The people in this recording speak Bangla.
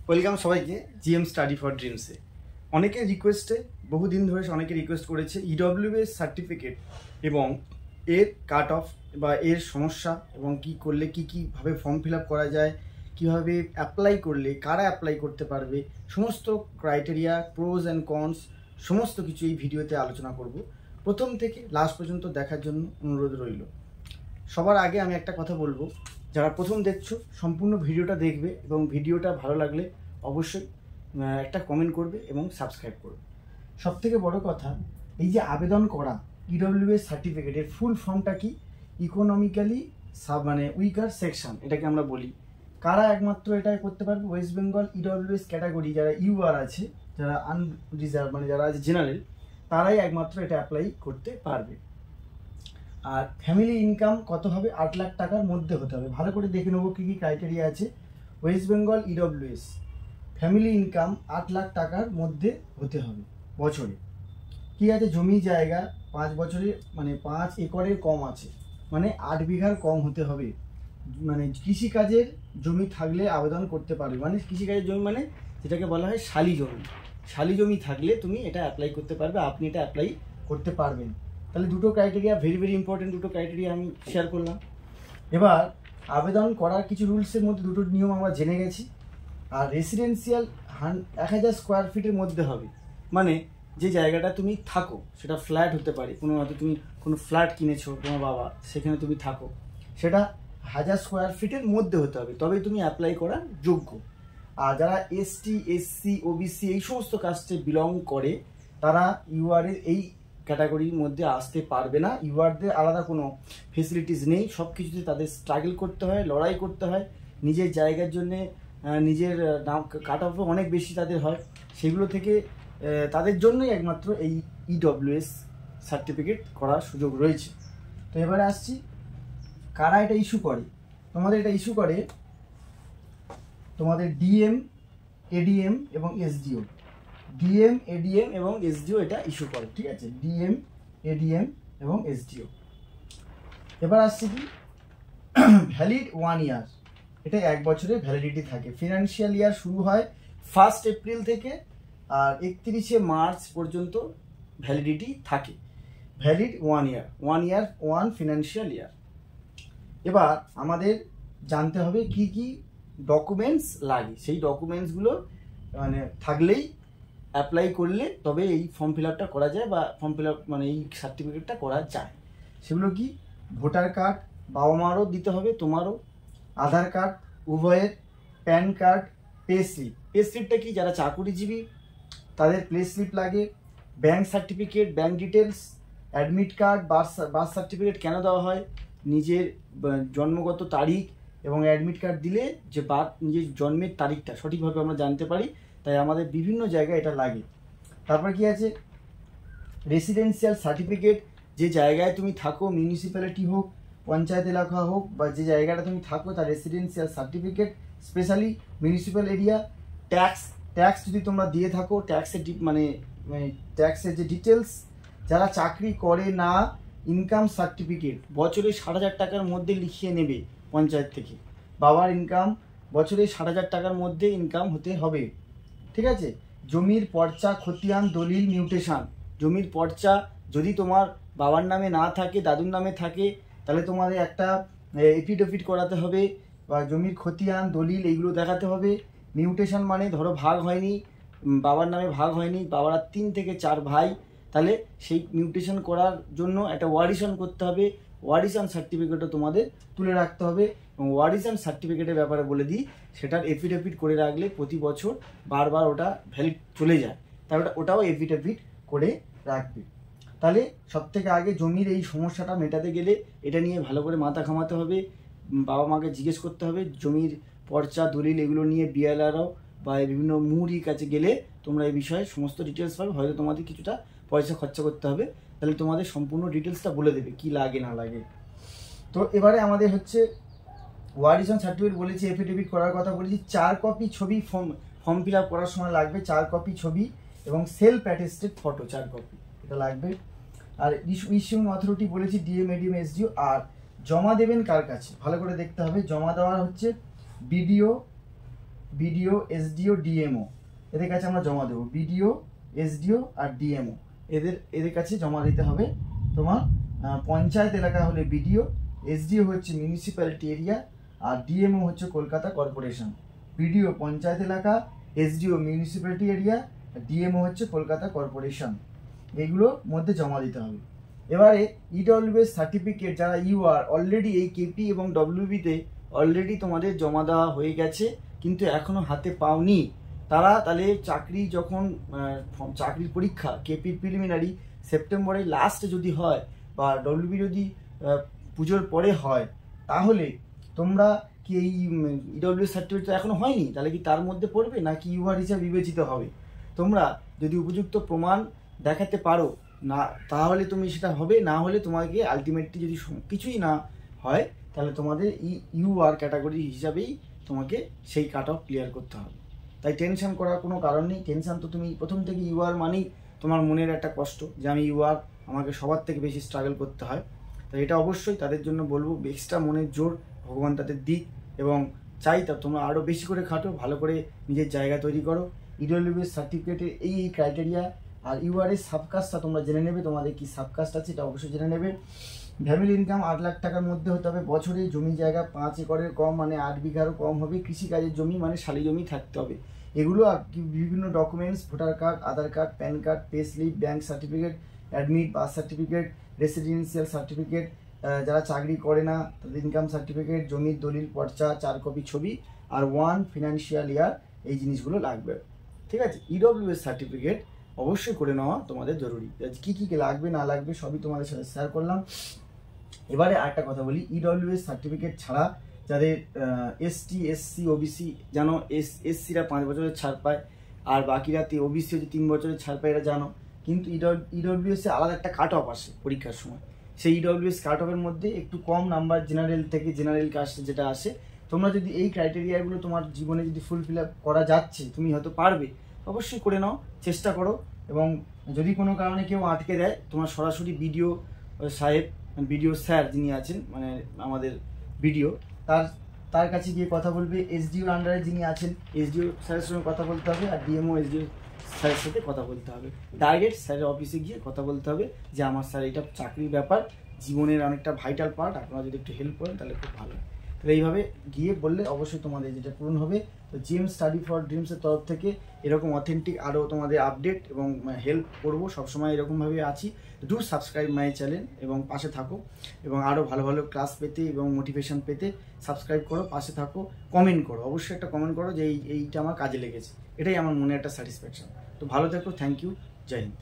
ওয়েলকাম সবাইকে জিএম স্টাডি ফর ড্রিমসে। অনেকের রিকোয়েস্টে বহুদিন ধরে অনেকে রিকোয়েস্ট করেছে ইডব্লিউএস সার্টিফিকেট এবং এর কাট অফ বা এর সমস্যা এবং কি করলে কীভাবে ফর্ম ফিল আপ করা যায়, কীভাবে অ্যাপ্লাই করলে কারা অ্যাপ্লাই করতে পারবে, সমস্ত ক্রাইটেরিয়া, প্রোজ অ্যান্ড কনস সমস্ত কিছু এই ভিডিওতে আলোচনা করব। প্রথম থেকে লাস্ট পর্যন্ত দেখার জন্য অনুরোধ রইল। সবার আগে আমি একটা কথা বলবো, যারা প্রথম দেখছো সম্পূর্ণ ভিডিওটা দেখবে এবং ভিডিওটা ভালো লাগলে অবশ্যই একটা কমেন্ট করবে এবং সাবস্ক্রাইব করবে। সবথেকে বড় কথা, এই যে আবেদন করা ইডব্লিউএস সার্টিফিকেটের ফুল ফর্মটা কি? ইকোনমিক্যালি উইকার সেকশন, এটাকে আমরা বলি। কারা একমাত্র এটা করতে পারবে? ওয়েস্ট বেঙ্গল ইডব্লিউএস ক্যাটাগরি যারা ইউআর আছে, যারা আনরিজার্ভ যারা আছে জেনারেল, তারাই একমাত্র এটা অ্যাপ্লাই করতে পারবে। আর ফ্যামিলি ইনকাম কত হবে? 8 লাখ টাকার মধ্যে হতে হবে। ভালো করে দেখে নেবো কী কী ক্রাইটেরিয়া আছে। West Bengal EWS family income 8 lakh টাকার মধ্যে হতে হবে বছরে। কী আছে? জমি জায়গা 5 বছরে 5 একরের কম আছে, 8 বিঘার কম হতে হবে। কৃষিকাজের জমি থাকলে আবেদন করতে পারবে। কৃষিকাজের জমি যেটাকে বলা হয় শালি জমি। শালি জমি থাকলে তুমি এটা অ্যাপ্লাই করতে পারবে, আপনি এটা অ্যাপ্লাই করতে পারবেন। তাহলে দুটো ক্রাইটেরিয়া, ভেরি ইম্পর্টেন্ট দুটো ক্রাইটেরিয়া আমি শেয়ার করলাম। এবার আবেদন করার কিছু রুলসের মধ্যে দুটো নিয়ম আমরা জেনে গেছি। আর রেসিডেন্সিয়াল 1000 স্কোয়ার ফিটের মধ্যে হবে, যে জায়গাটা তুমি থাকো সেটা ফ্ল্যাট হতে পারে, হয়তো তুমি কোনো ফ্ল্যাট কিনেছো তোমার বাবা, সেখানে তুমি থাকো, সেটা 1000 স্কোয়ার ফিটের মধ্যে হতে হবে, তবেই তুমি অ্যাপ্লাই করার যোগ্য। আর যারা এসটি, এসসি, ওবিসি এই সমস্ত কাস্টে বিলং করে তারা ইউআরের এই ক্যাটাগরির মধ্যে আসতে পারবে না। ইউআরদের আলাদা কোনো ফেসিলিটিস নেই, সব কিছুতে তাদের স্ট্রাগল করতে হয়, লড়াই করতে হয় নিজের জায়গার জন্যে। নিজের নাম কাট অফ অনেক বেশি তাদের হয়, সেগুলো থেকে তাদের জন্যই একমাত্র এই ইডব্লিউএস সার্টিফিকেট করার সুযোগ রয়েছে। তো এবারে আসছি কারা এটা ইস্যু করে। তোমাদের এটা ইস্যু করে তোমাদের ডিএম, এডিএম এবং এসডিও। ডিএম, এডিএম এবং এসডিও এটা ইস্যু করে, ঠিক আছে? ডিএম, এডিএম এবং এসডিও। এবার আসছে কি ভ্যালিড 1 ইয়ার, এটা 1 বছরের ভ্যালিডিটি থাকে। ফিনান্সিয়াল ইয়ার শুরু হয় 1 এপ্রিল থেকে আর 31 মার্চ পর্যন্ত ভ্যালিডিটি থাকে। ভ্যালিড 1 ইয়ার, 1 ফিনান্সিয়াল ইয়ার। এবার আমাদের জানতে হবে কি কি ডকুমেন্টস লাগে। সেই ডকুমেন্টসগুলো থাকলেই অ্যাপ্লাই করলে তবে এই ফর্ম ফিল আপটা করা যায়, বা ফর্ম ফিল আপ এই সার্টিফিকেটটা করা যায়। সেগুলো কি? ভোটার কার্ড, বাবা মারও দিতে হবে, তোমারও, আধার কার্ড উভয়ের, PAN card, pay slip. Pay স্লিপটা কি? যারা চাকুরিজীবী তাদের পে স্লিপ লাগে, bank certificate, bank details, admit card, birth certificate কেন দেওয়া হয়? নিজের জন্মগত তারিখ এবং অ্যাডমিট কার্ড দিলে যে নিজের জন্মের তারিখটা সঠিকভাবে আমরা জানতে পারি, তাই আমাদের বিভিন্ন জায়গায় এটা লাগে। তারপর কি আছে? রেসিডেন্সিয়াল সার্টিফিকেট, যে জায়গায় তুমি থাকো, মিউনিসিপ্যালিটি হোক, পঞ্চায়েত এলাকা হোক, বা যে জায়গাটা তুমি থাকো তার residential certificate, specially municipal area. Tax যদি তোমরা দিয়ে থাকো, ট্যাক্সের ট্যাক্সের যে ডিটেলস। যারা চাকরি করে না, ইনকাম সার্টিফিকেট বছরে 60,000 টাকার মধ্যে লিখিয়ে নেবে পঞ্চায়েত থেকে। বাবার ইনকাম বছরে 60,000 টাকার মধ্যে ইনকাম হতে হবে, ঠিক আছে? জমির পর্চা, খতিয়ান, দলিল, মিউটেশন। জমির পর্চা যদি তোমার বাবার নামে না থাকে, দাদুর নামে থাকে, তাহলে তোমাদের একটা এফিডেভিট করাতে হবে, বা জমির খতিয়ান, দলিল এইগুলো দেখাতে হবে। মিউটেশন ধরো ভাগ হয়নি, বাবার নামে ভাগ হয়নি, বাবারা 3 থেকে 4 ভাই, তাহলে সেই মিউটেশন করার জন্য একটা ওয়ারিশন করতে হবে। ওয়ারিশন সার্টিফিকেটও তোমাদের তুলে রাখতে হবে। এবং ওয়ারিশন সার্টিফিকেটের ব্যাপারে বলে দিই, সেটার এফিডেভিট করে রাখলে প্রতি বছর বারবার ওটা ভ্যালিড চলে যায়, তাই ওটাও এফিডেভিট করে রাখবে। তাহলে সবথেকে আগে জমির এই সমস্যাটা মেটাতে গেলে এটা নিয়ে ভালো করে মাথা ঘামাতে হবে, বাবা মাকে জিজ্ঞেস করতে হবে। জমির পর্চা, দলিল এগুলো নিয়ে বিএলআরও বা বিভিন্ন মুহুরির কাছে গেলে তোমরা এই বিষয়ে সমস্ত ডিটেলস পাবে। হয়তো তোমাদের কিছুটা পয়সা খরচা করতে হবে, তাহলে তোমাদের সম্পূর্ণ ডিটেলসটা বলে দেবে কি লাগে না লাগে। তো এবারে আমাদের হচ্ছে ওয়ারিশন সার্টিফিকেট বলেছি, এফিডেভিট করার কথা বলেছি। 4 কপি ছবি ফর্ম ফিল আপ করার সময় লাগবে, 4 কপি ছবি এবং সেলফ অ্যাটেস্টেড ফটো 4 কপি, এটা লাগবে। আর ইস্যুইং অথরিটি বলেছি ডিএম, এডিএম, এসডিও। আর জমা দেবেন কার কাছে ভালো করে দেখতে হবে। জমা দেওয়া হচ্ছে বিডিও, বিডিও, এসডিও, ডিএমও এদের কাছে আমরা জমা দেবো। বিডিও, এসডিও আর ডিএমও এদের কাছে জমা দিতে হবে। তোমার পঞ্চায়েত এলাকা হলে বিডিও, এসডিও হচ্ছে মিউনিসিপ্যালিটি এরিয়া, আর ডিএমও হচ্ছে কলকাতা কর্পোরেশন। বিডিও পঞ্চায়েত এলাকা, এসডিও মিউনিসিপ্যালিটি এরিয়া, ডিএমও হচ্ছে কলকাতা কর্পোরেশন, এগুলোর মধ্যে জমা দিতে হবে। এবারে ইডব্লিউএস সার্টিফিকেট যারা ইউআর অলরেডি এই কেপি এবং ডব্লিউবিতে অলরেডি তোমাদের জমা দেওয়া হয়ে গেছে কিন্তু এখনো হাতে পাওনি, তারা তাহলে চাকরি যখন চাকরির পরীক্ষা কেপির প্রিলিমিনারি সেপ্টেম্বরের লাস্টে যদি হয় বা ডব্লিউবি যদি পুজোর পরে হয়, তাহলে তোমরা কি এই ইডব্লিউএস সার্টিফিকেট তো এখনো হয়নি, তাহলে কি তার মধ্যে পড়বে নাকি ইউআর হিসাবে বিবেচিত হবে? তোমরা যদি উপযুক্ত প্রমাণ দেখাতে পারো না, তাহলে তুমি সেটা হবে, না হলে তোমাকে আলটিমেটলি যদি কিছুই না হয় তাহলে তোমাদের ইউআর ক্যাটাগরি হিসাবেই তোমাকে সেই কাট অফ ক্লিয়ার করতে হবে। তাই টেনশন করার কোনো কারণ নেই। টেনশন তো তুমি প্রথম থেকে ইউআর মানেই তোমার মনের একটা কষ্ট যে আমি ইউআর, আমাকে সবার থেকে বেশি স্ট্রাগল করতে হয়। তাই এটা অবশ্যই তাদের জন্য বলবো এক্সট্রা মনের জোর ভগবান তাদের দিক, এবং চাই তা তোমরা আরও বেশি করে খাটো, ভালো করে নিজের জায়গা তৈরি করো। ইডব্লিউএস সার্টিফিকেটের এই ক্রাইটেরিয়া আর ইউআরের সাবকাস্টটা তোমরা জেনে নেবে, তোমাদের কি সাবকাস্ট আছে এটা অবশ্যই জেনে নেবে। ফ্যামিলি ইনকাম 8 লাখ টাকার মধ্যে হতে হবে বছরে, জমি জায়গা 5 একরের কম মানে 8 বিঘারও কম হবে, কৃষিকাজের জমি মানে শালি জমি থাকতে হবে। এগুলো আর বিভিন্ন documents, voter card, Aadhaar card, PAN card, pay slip, bank certificate, admit, birth certificate, residential certificate, যারা চাকরি করে না তাদের ইনকাম সার্টিফিকেট, জমির দলিল পর্চা, 4 কপি ছবি আর 1 ফিনান্সিয়াল ইয়ার, এই জিনিসগুলো লাগবে। ঠিক আছে, ইডব্লিউএস সার্টিফিকেট অবশ্যই করে নেওয়া তোমাদের জরুরি। কী কী লাগবে না লাগবে সবই তোমাদের সাথে শেয়ার করলাম। এবারে আরেকটা কথা বলি, ইডব্লিউএস সার্টিফিকেট ছাড়া যাদের এসটি, এসসি, ওবিসি, যেন এসসিরা 5 বছরের ছাড় পায় আর বাকিরা ওবিসি হচ্ছে 3 বছরের ছাড় পায়, এরা জানো। কিন্তু ইডব্লিউএসে আলাদা একটা কাট অফ আসে পরীক্ষার সময়, সেই ইডব্লিউএস কাট অফের মধ্যে একটু কম নাম্বার জেনারেল থেকে, জেনারেল কাস্টে যেটা আসে, তোমরা যদি এই ক্রাইটেরিয়াগুলো তোমার জীবনে যদি ফুলফিল আপ করা যাচ্ছে, তুমি হয়তো পারবে, অবশ্যই করে নাও, চেষ্টা করো। এবং যদি কোনো কারণে কেউ আটকে দেয়, তোমার সরাসরি বিডিও সাহেব, বিডিও স্যার যিনি আছেন মানে আমাদের বিডিও, তার কাছে গিয়ে কথা বলবে। এসডিওর আন্ডারে যিনি আছেন এসডিও স্যারের সঙ্গে কথা বলতে হবে, আর ডিএমও এসডিও স্যারের সাথে কথা বলতে হবে। ডাইরেক্ট স্যারের অফিসে গিয়ে কথা বলতে হবে যে আমার স্যার এটা চাকরির ব্যাপার, জীবনের অনেকটা ভাইটাল পার্ট, আপনারা যদি একটু হেল্প করেন তাহলে খুব ভালো। তাহলে এইভাবে গিয়ে বললে অবশ্যই তোমাদের যেটা পূরণ হবে। তো জিএম স্টাডি ফর ড্রিমসের তরফ থেকে এরকম অথেন্টিক আরও তোমাদের আপডেট এবং হেল্প করবো, সবসময় এরকমভাবে আছি। ডু সাবস্ক্রাইব মাই চ্যানেল এবং পাশে থাকো, এবং আরও ভালো ভালো ক্লাস পেতে এবং মোটিভেশন পেতে সাবস্ক্রাইব করো, পাশে থাকো, কমেন্ট করো, অবশ্যই একটা কমেন্ট করো যে এইটা আমার কাজে লেগেছে, এটাই আমার মনে একটা স্যাটিসফ্যাকশন। তো ভালো থেকো, থ্যাংক ইউ, জয় হিন্দ।